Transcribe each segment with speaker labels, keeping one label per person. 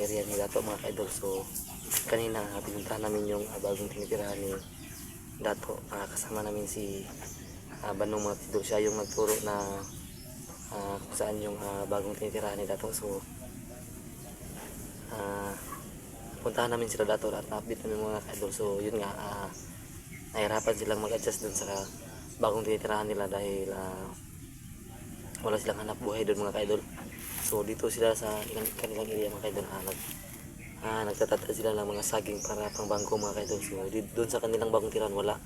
Speaker 1: area ni Dato mga kaidol. So kanina pinuntahan namin yung bagong tinitirahan ni Dato. Kasama namin si Banong mga kaidol. Siya yung nagturo na kung saan yung bagong tinitirahan ni Dato. So puntahan namin sila Dato at update namin mga kaidol. So yun nga, nahirapan silang mag-adjust dun sa bagong tinitirahan nila dahil wala silang hanap buhay doon mga kaidol. So dito sila sa kanilang area mga kaidol, nagtatata sila ng mga saging para pangbangko mga kaidol. So doon sa kanilang bagong tirahan wala.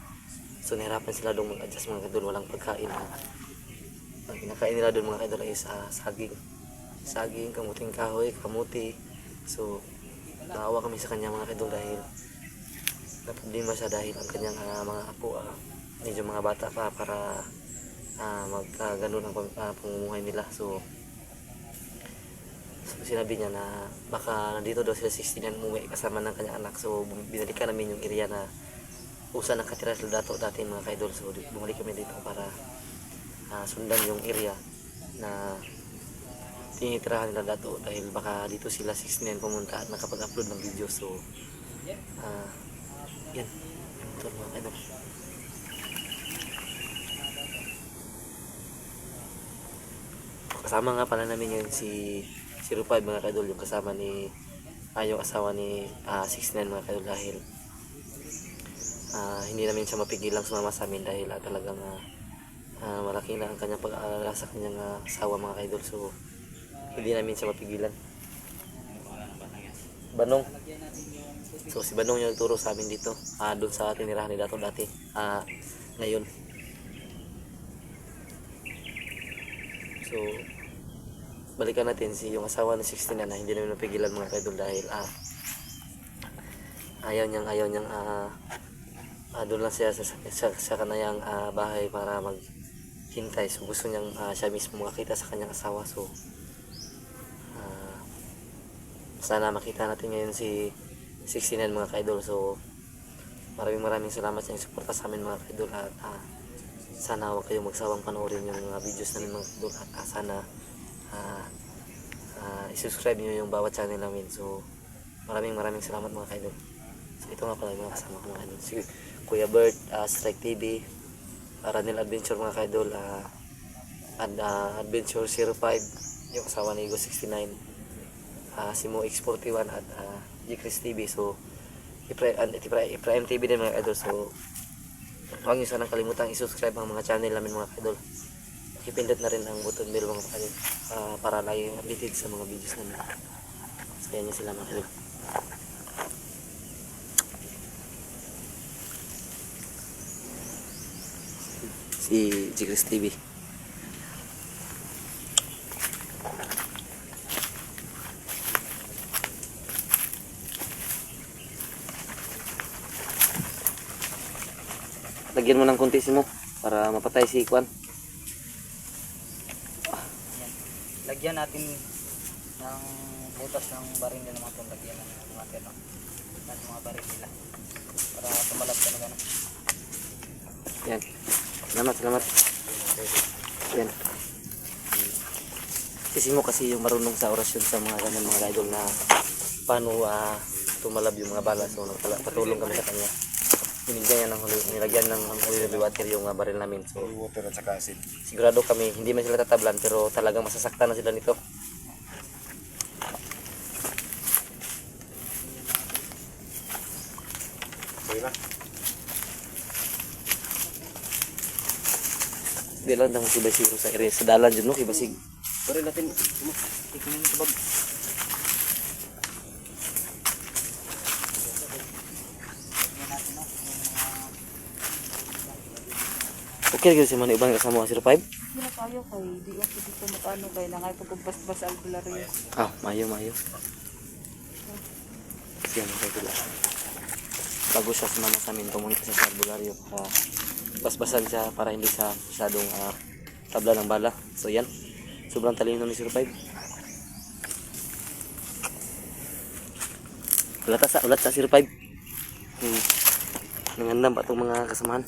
Speaker 1: So nahirapan sila doon mag-adjust mga kaidol, walang pagkain. Ang kinakain nila doon mga kaidol is saging, kamuting kahoy, kamuti. So naawa kami sa kanya mga kaidol dahil naproblema siya dahil ang kanyang mga apo medyo mga bata pa para ganun ang pamumuhay nila. So sinabi niya na baka nandito daw sila 16 umuwi kasama ng kanyang anak. So binalikan namin yung area na usa nakatira sila dati mga kaidol. So bumalik kami dito para sundan yung area na tinitirahan nila Dato dahil baka dito sila 16 pumunta at nakapag-upload ng video. So yan yung motor mga kaidol. Kasama nga pala namin yun si Rupay mga kaidol, yung kasama ni yung asawa ni 69 mga kaidol dahil hindi namin siya mapigilang sumama sa amin dahil talagang malaki na ang kanyang pag-aalala sa kanyang asawa mga kaidol. So hindi namin siya mapigilan. Banong. So si Banong yung nagturo sa amin dito doon sa tinirahan ni Dato dati ngayon. So balikan natin yung asawa ni 16 na hindi namin napigilan mga kaidol dahil ayaw niyang doon lang siya sa kanayang bahay para maghintay. So gusto niyang siya mismo makita sa kanyang asawa. So sana makita natin ngayon si 69 mga kaidol. So maraming salamat sa inyong suporta sa amin mga kaidol at sana huwag kayong magsawang panoorin yung mga videos namin mga kaidol at sana i-subscribe nyo yung bawat channel namin. So maraming salamat mga kaidol. So ito nga pala yung mga kasama ko mga kaidol, si Kuya Bert, Strike TV, Ranel Adventure mga kaidol, Adventure 05, yung asawa ni Igo 69, si Mo X41 at G-Chris TV. So Iprime TV din mga kaidol. So huwag nyo sanang kalimutang i-subscribe ang mga channel namin mga kaidol. Ipindot na rin ang button bell mga kaidol para lagi updated sa mga videos namin. So kaya nyo sila mga kaidol. Si G-Chris TV. Lagyan mo ng konti mo para mapatay si Kwan.
Speaker 2: Lagyan natin ng butas ng baril nila mga itong lagyan ng mga tero ng mga baril nila para tumalab talaga na.
Speaker 1: Yan. Salamat. Yan. Sisimo kasi yung marunong sa orasyon sa mga ganun mga idol na paano tumalab yung mga bala. So patulong kami sa kanya. Nilagyan ng holy water yung baril namin. So
Speaker 3: water at saka acid.
Speaker 1: Sigurado kami hindi man sila tatablan pero talagang masasaktan na sila nito.
Speaker 3: Okay na.
Speaker 1: Di lang nang kibasig sa area sa dalan dyan no kibasig.
Speaker 3: Baril natin. Tingnan mo sabag.
Speaker 1: Okay lagi si Manny ubang kasama si 05.
Speaker 4: Hindi na kayo kay di ako dito makano kay nangay pagkabas-bas albularyo.
Speaker 1: Mayo. Siya mo kayo bago siya sumama sa amin, pumunta siya sa albularyo para basbasan siya para hindi siya masyadong tabla ng bala. So yan, sobrang talino ni 05. Ulat sa 05. Nangandam pa itong mga kasamahan.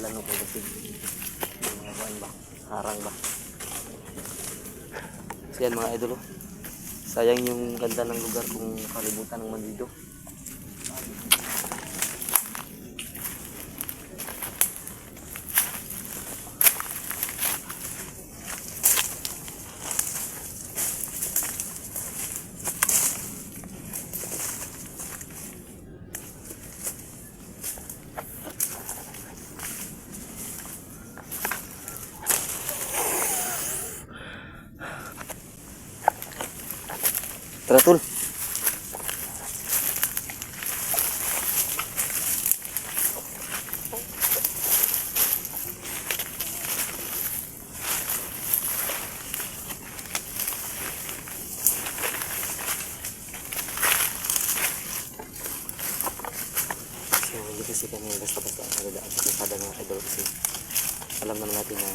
Speaker 1: lano kay basig. Yung mga kuan ba? Harang ba? So yan mga idol, oh. Sayang yung ganda ng lugar kung kalibutan ng bandido. Tara tol. So hindi kasi kami basta-basta nadadaan sa kalsada mga idol kasi alam naman natin na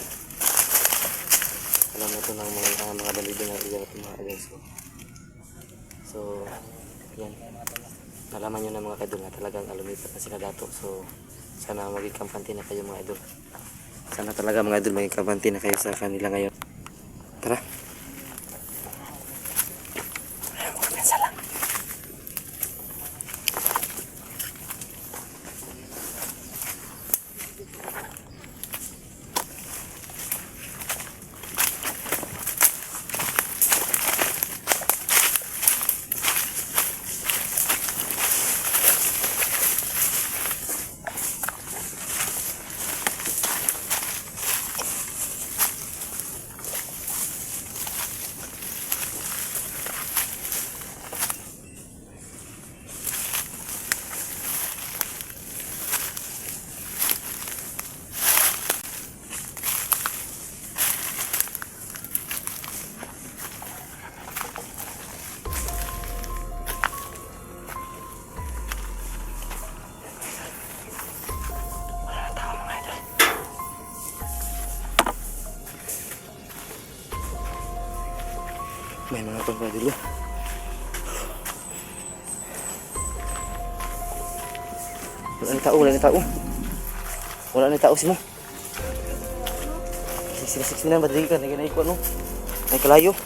Speaker 1: alam na ito ng mga bandido na iyan at mga idol. So, yan. Nalaman nyo na mga idol na talagang lumipat na sila dato. So, sana maging kampante na kayo mga idol. Sana talaga mga idol maging kampante na kayo sa kanila ngayon. Tara. Magpensa lang. May mga pang dulu. Wala na tao, wala na tao. Wala na tao sino. Sila na badali ka, naginay ko ano. May kalayo.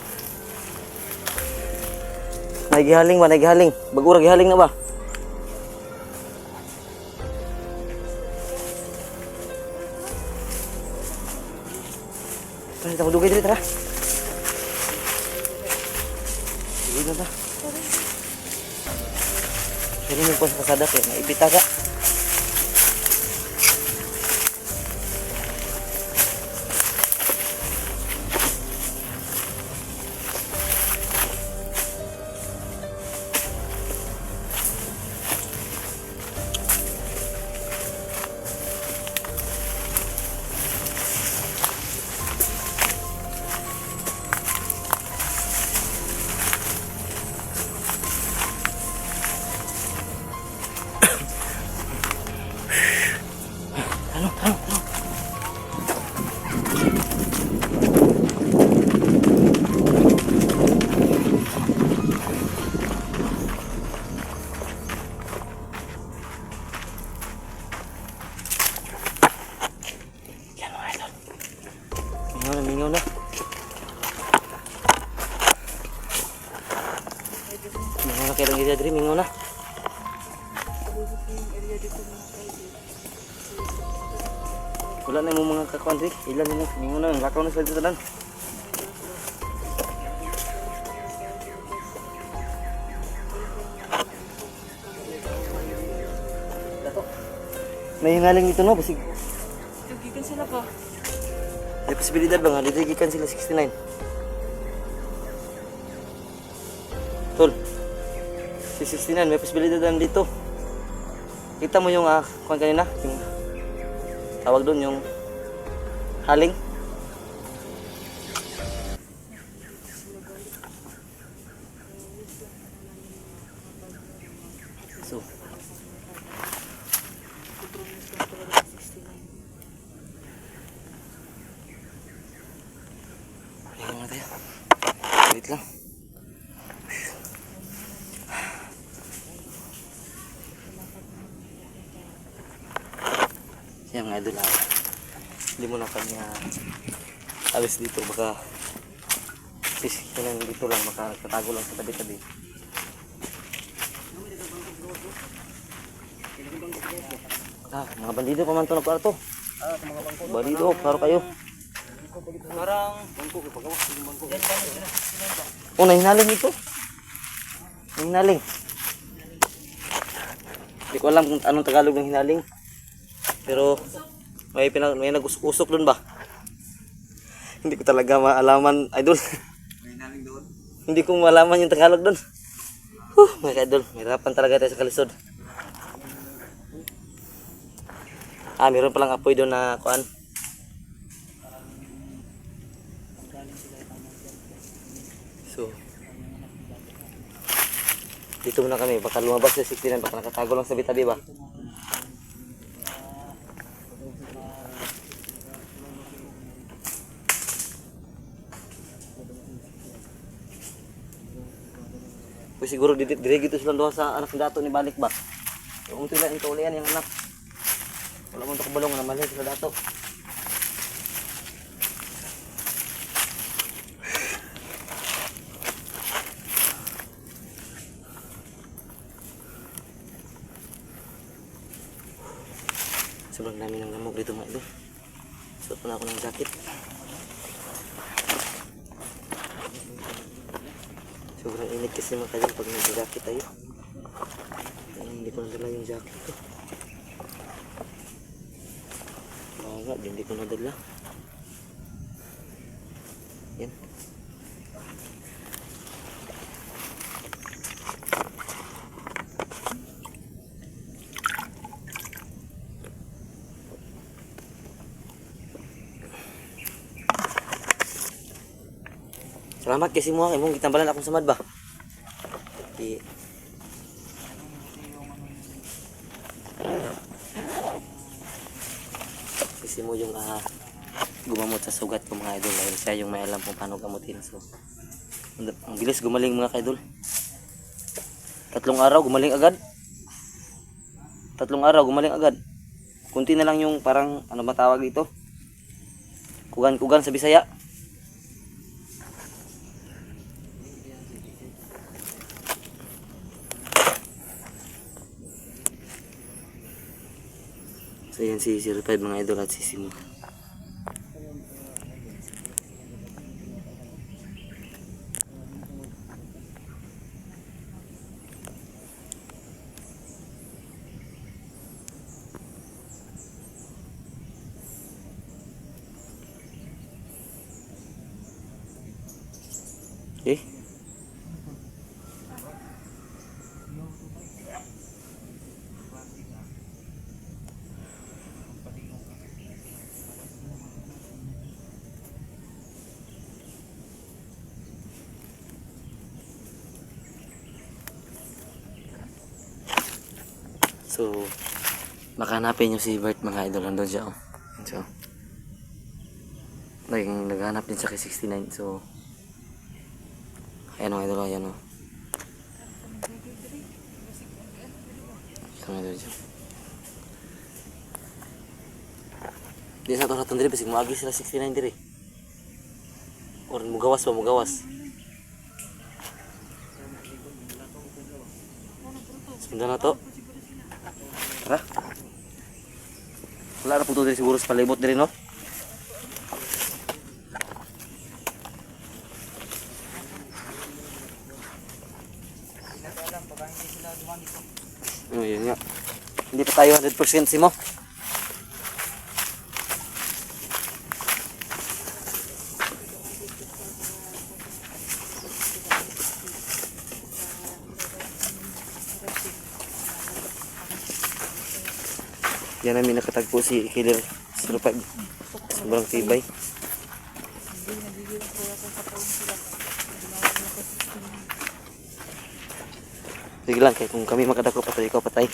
Speaker 1: Nagihaling ba, nagihaling. Bagura gihaling na ba? Tara, kita madugay dito, tara. Sige na ta. Sige mo po sa kasada kaya naipita ka. Mingaw na. Mingaw na kailang area diri, mingaw na. Wala na yung mga kakuan diri, ilan mo, mingaw na, lakaw na sa dito tanan. May hingaling dito no, basig.
Speaker 4: Tugigan sila pa.
Speaker 1: May posibilidad ba nga, didigikan sila 69. Tol, si 69, may posibilidad na dito. Kita mo yung kuhan kanina, yung tawag doon, yung haling. So, ayan nga tayo. Wait lang. Yan mga idol. Hindi mo na kami alis dito. Baka yan dito lang. Baka nagtatago lang sa tabi-tabi. Mga bandido pa man ito na kwarto. Bandido, klaro kayo.
Speaker 2: Parang
Speaker 1: Oh, nahinaling ito. Hinaling. Hindi ko alam kung anong Tagalog ng hinaling. Pero may nag-usok doon ba? Hindi ko talaga maalaman, idol.
Speaker 3: May naling doon.
Speaker 1: Hindi ko malaman yung Tagalog doon. Mga idol, mahirapan talaga tayo sa kalisod. Meron palang apoy doon na kuan. So, dito muna kami, baka lumabas sa 69, baka nakatago lang sa bitabi ba? Pues siguro dire gitu sila doon sa anak dato ni balik ba? Kung sila yung kaulian yung anak. Wala mo ito kabalong na mali sila dato. Sobrang dami ng lamok dito mga idol. Suot na ako ng jacket. Sobrang init kasi mga kadol pag nag-jacket tayo. Hindi ko nadala yung jacket ko. Nga, hindi ko nadala. Yan. Salamat kasi mo kay mong gitambalan akong samad ba. Kasi mo yung gumamot sa sugat ko mga idol dahil siya yung may alam kung paano gamutin. So ang bilis gumaling mga idol. 3 araw gumaling agad. 3 araw gumaling agad. Kunti na lang yung parang ano ba tawag dito? Kugan-kugan sa Bisaya. So yan si 05 mga idol at si Simo. Eh? So, makahanapin nyo si Bert mga idol. Nandun siya. Oh. So, naghanap din siya kay 69. So, ayan mga idol. Ayan o. Ito mga idol siya. Di sa raton diri bisig moagi sila 69 diri. Or mugawas ba mugawas. Sundan na to. Tara. Wala na po diri siguro sa palibot diri no. Oh, yun nga. Hindi pa tayo 100% Simo. Yan namin nakatagpo si Killer 05. Sobrang tibay. Sige lang, kaya kung kami makadako patay, ikaw patay.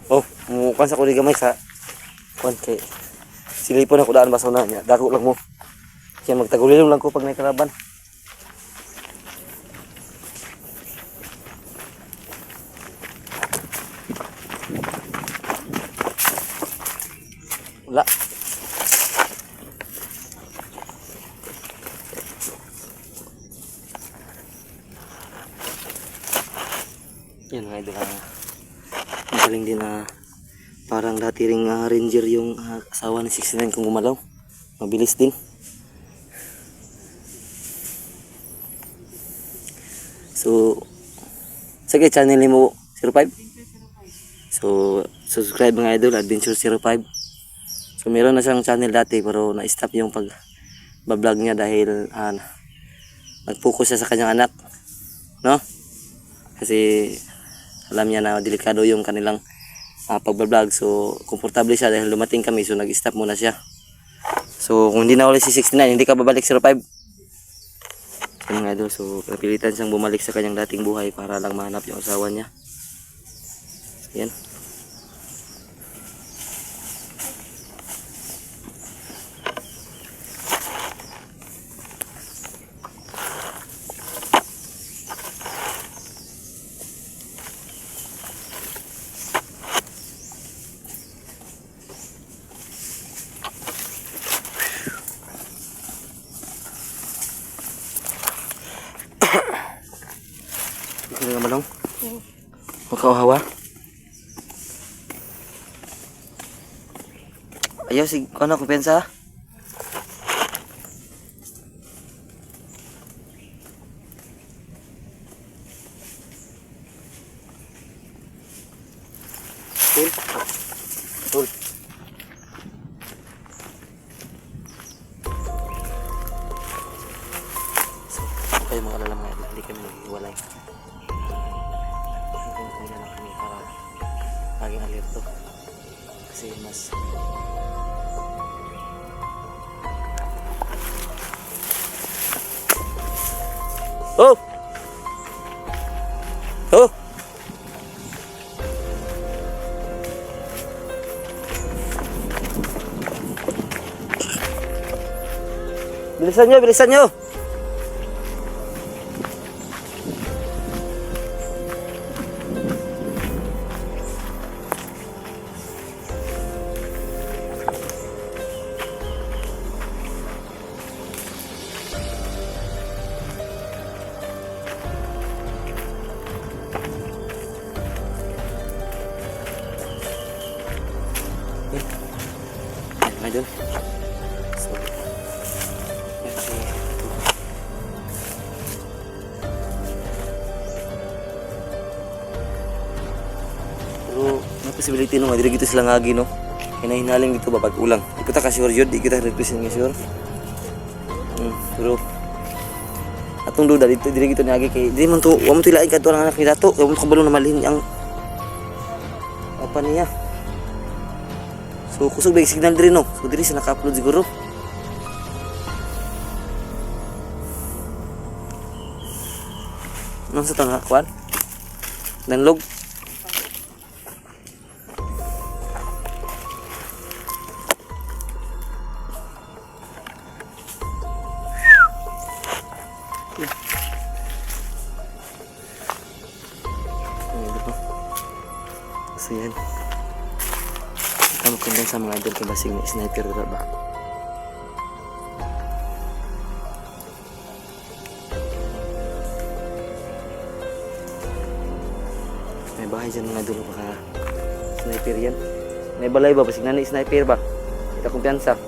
Speaker 1: Oh, mumukan sa kuliga may sa kuan kay silipon ako daan baso na niya. Dako lang mo. Kaya magtagulilong lang ko pag may kalaban. Yan mga idol, ang galing din parang dati ring ranger yung asawa ni 69 kung gumalaw. Mabilis din. So, sige, channel ni mo 05. So, subscribe mga idol, Adventure 05. So, meron na siyang channel dati pero na-stop yung pag-vlog niya dahil nag-focus siya sa kanyang anak. No? Kasi alam niya na delikado yung kanilang pag-vlog. So, komportable siya dahil dumating kami. So, nag-stop muna siya. So, kung hindi na ulit si 69, hindi ka babalik 05. So, mga idol, so, napilitan siyang bumalik sa kanyang dating buhay para lang mahanap yung asawa niya. Yan. Hindi ka malong? Makawawa? Ayaw, ano, kumpensa? Tul? Tul? So, kayo mga alala mga idol, hindi kami naghiwalay. Hindi na lang kami para laging alerto. Kasi mas oh! Oh! Bilisan nyo, bilisan nyo! Idol. So, pero may possibility no, dili kita sila ngagi no. Hinahinaling dito ba pag ulang. Di kita ka sure yun, di kita represent nga sure. Pero atong duda dito dili kita ngagi kay di man to, wa mo tilain kadto ang anak ni dato. Wa mo kabalo na malin ang apa niya. So kusog ba yung signal diri no? So diri siya naka-upload siguro. Nang sa tanga kwan? Download. So yan. Kamu kundang sa mga idol kay basing sniper ba? May bahay dyan mga idol baka sniper yan. May balay ba basing nani sniper ba? Kita kumpiyansa.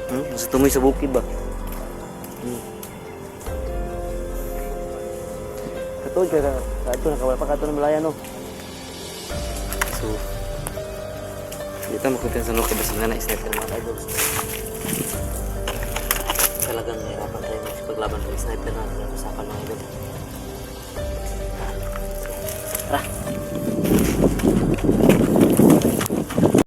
Speaker 1: Masa tumoy sa bukid ba? Katod kaya kato nakawala pa kato ng malaya no. So, dito makuntin sa nukay basing na sniper mga idol. Talagang nahirapan tayo sa paglaban ng sniper na usapan mga idol. Tara!